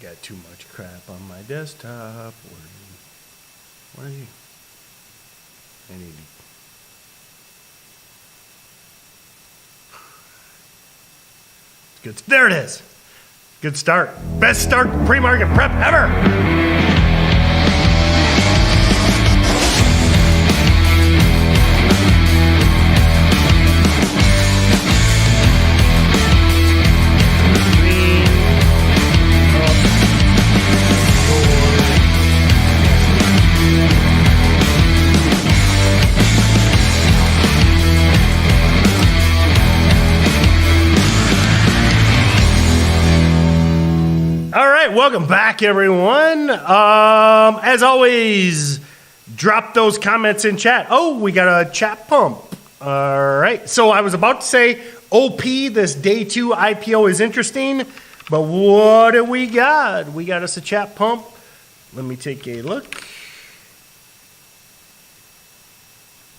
Got too much crap on my desktop. What are you? I need good. There it is. Good start. Best start pre-market prep ever. Welcome back, everyone. As always, drop those comments in chat. Oh, we got a chat pump. All right. So I was about to say, OP, this day 2 IPO is interesting, but what do we got? We got us a chat pump. Let me take a look.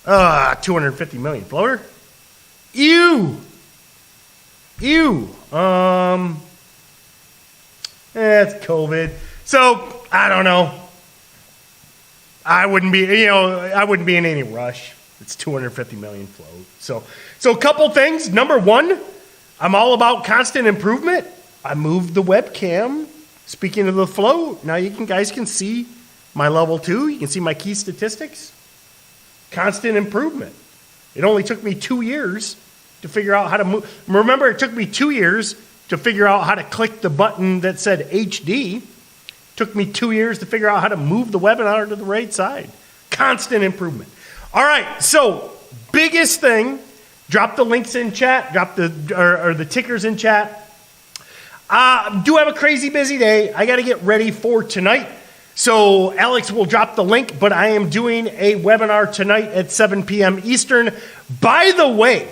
250 million floater. Ew. It's COVID. So, I don't know. I wouldn't be in any rush. It's 250 million float. So a couple things. Number one, I'm all about constant improvement. I moved the webcam. Speaking of the float, now you guys can see my level 2. You can see my key statistics. Constant improvement. It only took me 2 years to figure out how to move. Remember, it took me 2 years to figure out how to click the button that said HD. Took me 2 years to figure out how to move the webinar to the right side. Constant improvement. All right, so biggest thing, drop the links in chat, drop the tickers in chat. Do have a crazy busy day. I got to get ready for tonight. So Alex will drop the link, but I am doing a webinar tonight at 7 p.m. Eastern. By the way,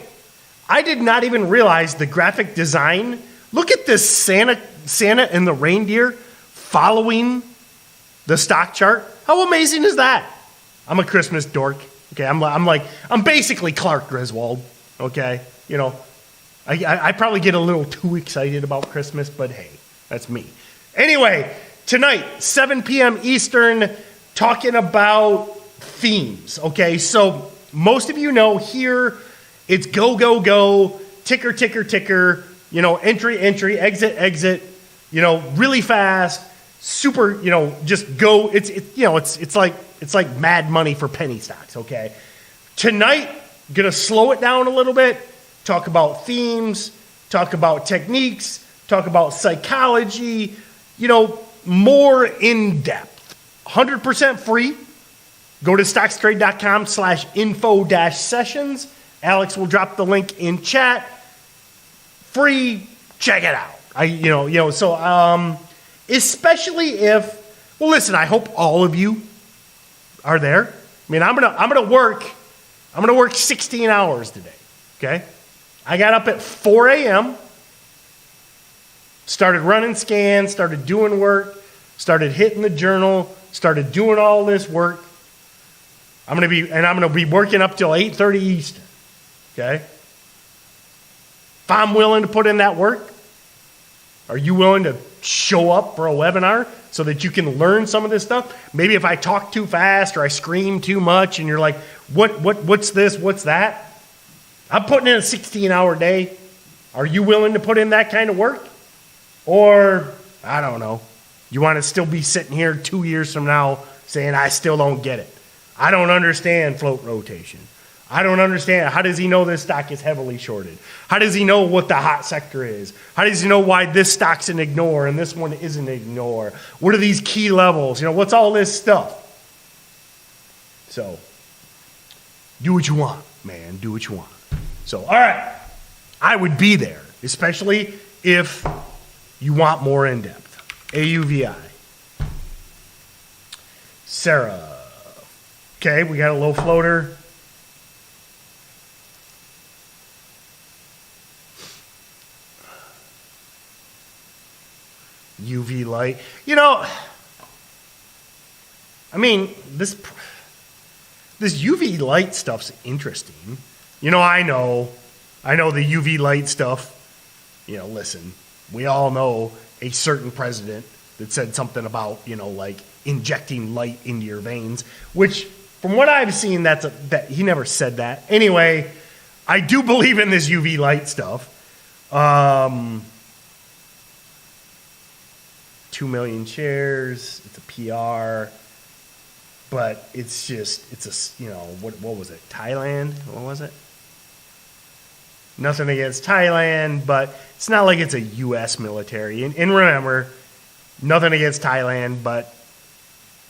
I did not even realize the graphic design. Look at this Santa and the reindeer following the stock chart. How amazing is that? I'm a Christmas dork. Okay, I'm basically Clark Griswold. Okay, you know, I probably get a little too excited about Christmas, but hey, that's me. Anyway, tonight, 7 p.m. Eastern, talking about themes. Okay, so most of you know here, it's go, go, go, ticker, ticker, ticker. You know, entry, exit, exit, you know, really fast, super, you know, just go. It's like mad money for penny stocks, okay? Tonight, gonna slow it down a little bit, talk about themes, talk about techniques, talk about psychology, you know, more in depth. 100% free. Go to StocksToTrade.com/info-sessions. Alex will drop the link in chat. Free, check it out. So especially if, well, listen, I hope all of you are there. I mean, I'm gonna work 16 hours today. Okay, I got up at 4 a.m. Started running scans, started doing work, started hitting the journal, started doing all this work. I'm gonna be working up till 8:30 Eastern. Okay. If I'm willing to put in that work, are you willing to show up for a webinar so that you can learn some of this stuff? Maybe if I talk too fast or I scream too much and you're like, what's this, what's that? I'm putting in a 16-hour day. Are you willing to put in that kind of work? Or, I don't know, you want to still be sitting here 2 years from now saying, I still don't get it. I don't understand float rotation. I don't understand. How does he know this stock is heavily shorted? How does he know what the hot sector is? How does he know why this stock's an ignore and this one isn't an ignore? What are these key levels? You know, what's all this stuff? So, do what you want, man. Do what you want. So, all right. I would be there, especially if you want more in-depth. AUVI. Sarah. Okay, we got a low floater. UV light. You know, I mean, this UV light stuff's interesting. You know, I know the UV light stuff. You know, listen, we all know a certain president that said something about, like injecting light into your veins, which from what I've seen, that he never said that. Anyway, I do believe in this UV light stuff. 2 million shares. It's a PR, but it's what was it? Thailand? What was it? Nothing against Thailand, but it's not like it's a U.S. military. And remember, nothing against Thailand, but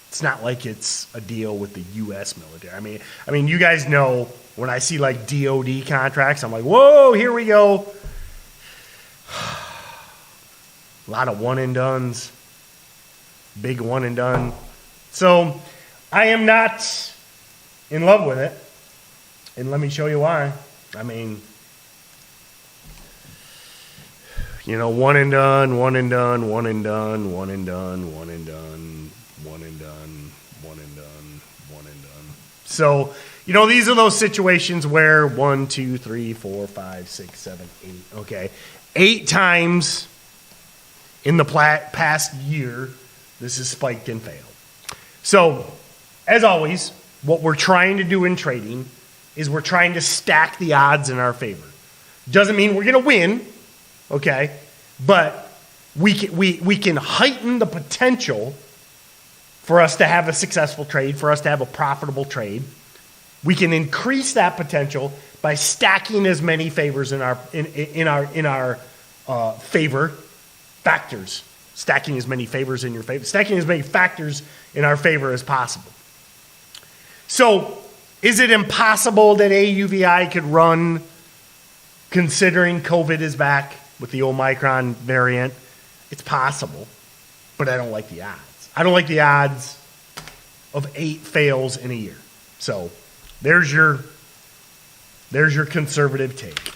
it's not like it's a deal with the U.S. military. I mean, you guys know when I see like DOD contracts, I'm like, whoa, here we go. A lot of one and dones, big one and done. So I am not in love with it, and let me show you why. One and done, one and done, one and done, one and done, one and done, one and done, one and done, one and done. So, these are those situations where 1, 2, 3, 4, 5, 6, 7, 8. Okay. 8 times in the past year, this has spiked and failed. So, as always, what we're trying to do in trading is we're trying to stack the odds in our favor. Doesn't mean we're going to win. Okay, but we can heighten the potential for us to have a successful trade, for us to have a profitable trade. We can increase that potential by stacking as many favors in our favor factors, stacking as many favors in your favor, stacking as many factors in our favor as possible. So, is it impossible that AUVI could run considering COVID is back? With the Omicron variant, it's possible, but I don't like the odds. I don't like the odds of 8 fails in a year. So there's your conservative take.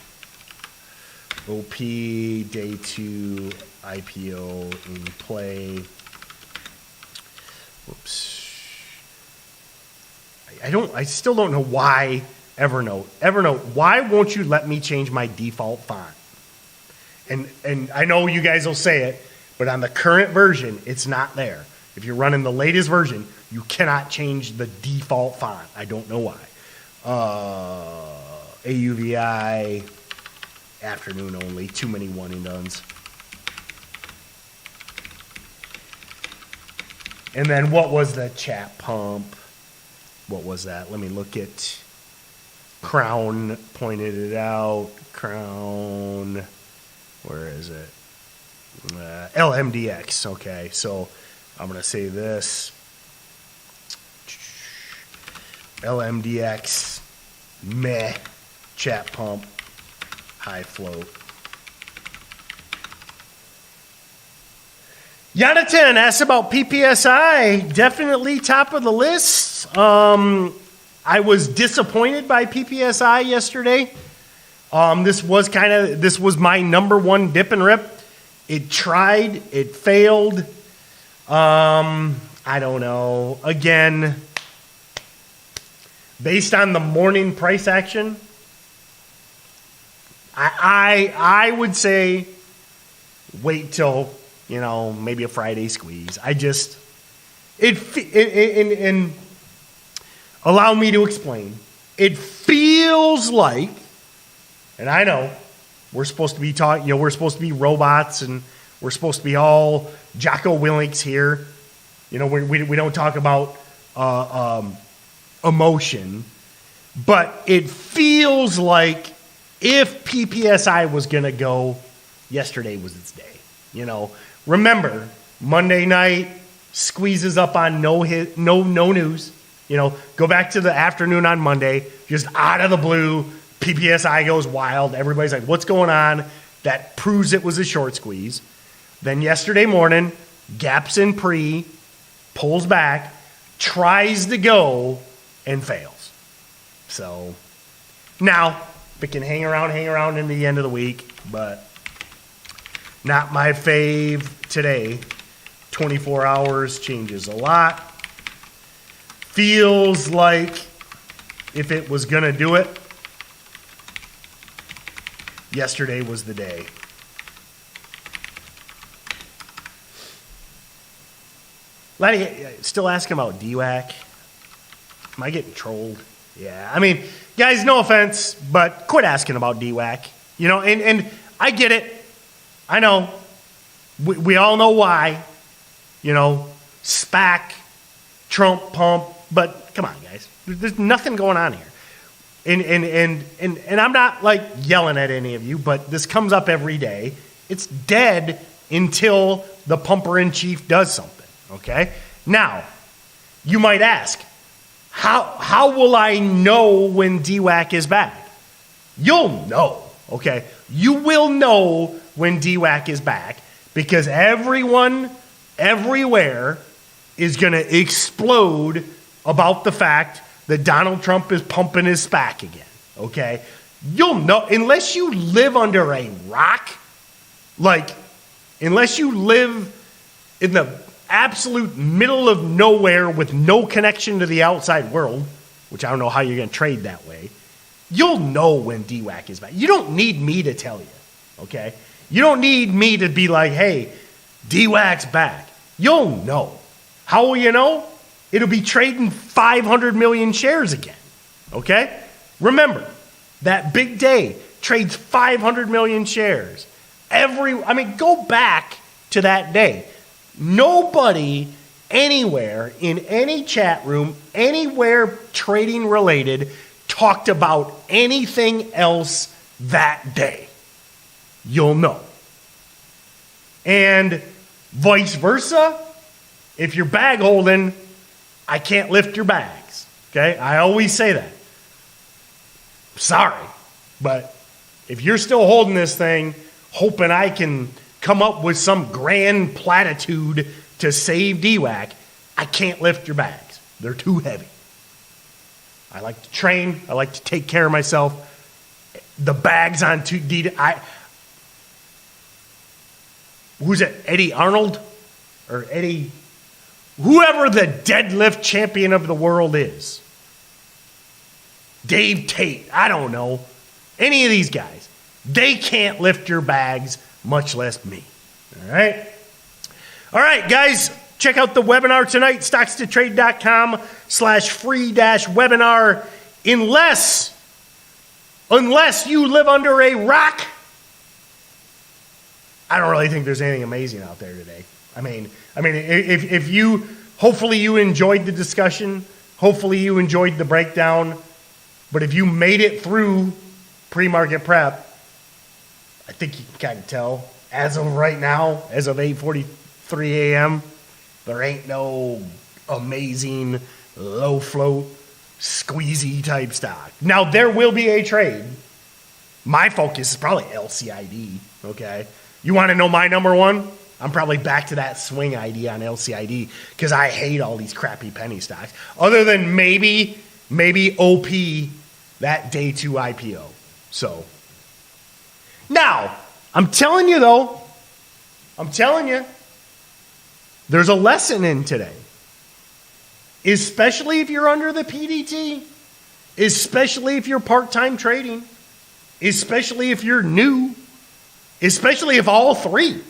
OP, day 2, IPO in play. Whoops. I still don't know why Evernote, why won't you let me change my default font? And I know you guys will say it, but on the current version, it's not there. If you're running the latest version, you cannot change the default font. I don't know why. AUVI, afternoon only, too many one and dones. And then what was the chat pump? What was that? Let me look at Crown pointed it out. Crown... Where is it? LMDX. Okay, so I'm going to say this. LMDX, meh, chat pump, high float. Jonathan asks about PPSI. Definitely top of the list. I was disappointed by PPSI yesterday. This was my number one dip and rip. It tried, it failed. I don't know. Again, based on the morning price action, I would say wait till, maybe a Friday squeeze. And allow me to explain. It feels like, and I know we're supposed to be we're supposed to be robots and we're supposed to be all Jocko Willinks here. We don't talk about emotion, but it feels like if PPSI was going to go, yesterday was its day. Remember, Monday night squeezes up on no news. Go back to the afternoon on Monday, just out of the blue. PPSI goes wild. Everybody's like, what's going on? That proves it was a short squeeze. Then yesterday morning, gaps in pre, pulls back, tries to go, and fails. So now, it can hang around in the end of the week, but not my fave today. 24 hours changes a lot. Feels like if it was going to do it, yesterday was the day. Still asking about DWAC. Am I getting trolled? Yeah. I mean, guys, no offense, but quit asking about DWAC. You know, and I get it. I know. We all know why. You know, SPAC, Trump pump. But come on, guys. There's nothing going on here. And I'm not like yelling at any of you, but this comes up every day. It's dead until the pumper in chief does something. Okay? Now, you might ask, how will I know when DWAC is back? You'll know. Okay? You will know when DWAC is back because everyone, everywhere is going to explode about the fact that Donald Trump is pumping his SPAC again. Okay? You'll know, unless you live under a rock, like, unless you live in the absolute middle of nowhere with no connection to the outside world, which I don't know how you're going to trade that way, you'll know when DWAC is back. You don't need me to tell you, okay? You don't need me to be like, hey, DWAC's back. You'll know. How will you know? It'll be trading 500 million shares again, okay? Remember, that big day trades 500 million shares. Go back to that day. Nobody anywhere in any chat room, anywhere trading related, talked about anything else that day. You'll know. And vice versa, if you're bag holding, I can't lift your bags. Okay? I always say that. Sorry. But if you're still holding this thing, hoping I can come up with some grand platitude to save DWAC, I can't lift your bags. They're too heavy. I like to train. I like to take care of myself. The bags on who's it? Eddie Arnold? Or Eddie... Whoever the deadlift champion of the world is. Dave Tate. I don't know. Any of these guys. They can't lift your bags, much less me. All right? All right, guys. Check out the webinar tonight, StocksToTrade.com/free-webinar. Unless you live under a rock, I don't really think there's anything amazing out there today. I mean, if you, hopefully you enjoyed the discussion, hopefully you enjoyed the breakdown, but if you made it through pre-market prep, I think you can kind of tell, as of right now, as of 8:43 a.m., there ain't no amazing low float, squeezy type stock. Now, there will be a trade. My focus is probably LCID, okay? You want to know my number one? I'm probably back to that swing idea on LCID because I hate all these crappy penny stocks. Other than maybe OP, that day two IPO. So, now, I'm telling you, there's a lesson in today. Especially if you're under the PDT, especially if you're part-time trading, especially if you're new, especially if all three.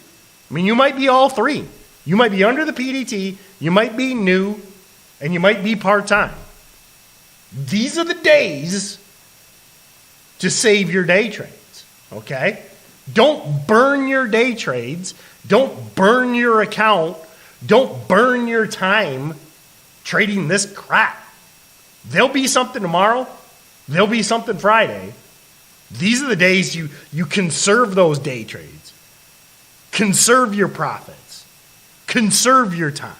I mean, you might be all three. You might be under the PDT, you might be new, and you might be part-time. These are the days to save your day trades, okay? Don't burn your day trades. Don't burn your account. Don't burn your time trading this crap. There'll be something tomorrow. There'll be something Friday. These are the days you conserve those day trades. Conserve your profits. Conserve your time.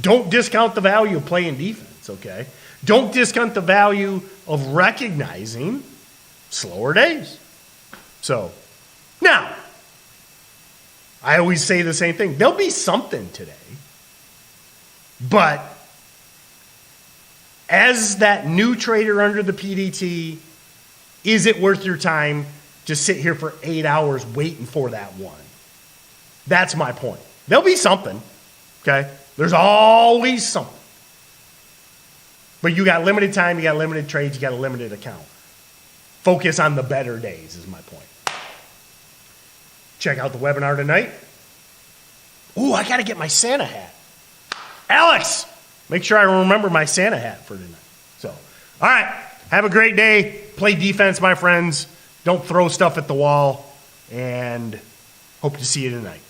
Don't discount the value of playing defense, okay? Don't discount the value of recognizing slower days. So, now, I always say the same thing. There'll be something today. But as that new trader under the PDT, is it worth your time to sit here for 8 hours waiting for that one? That's my point. There'll be something, okay? There's always something. But you got limited time, you got limited trades, you got a limited account. Focus on the better days is my point. Check out the webinar tonight, Ooh, I got to get my Santa hat. Alex, make sure I remember my Santa hat for tonight. So, all right. Have a great day. Play defense, my friends. Don't throw stuff at the wall. And hope to see you tonight.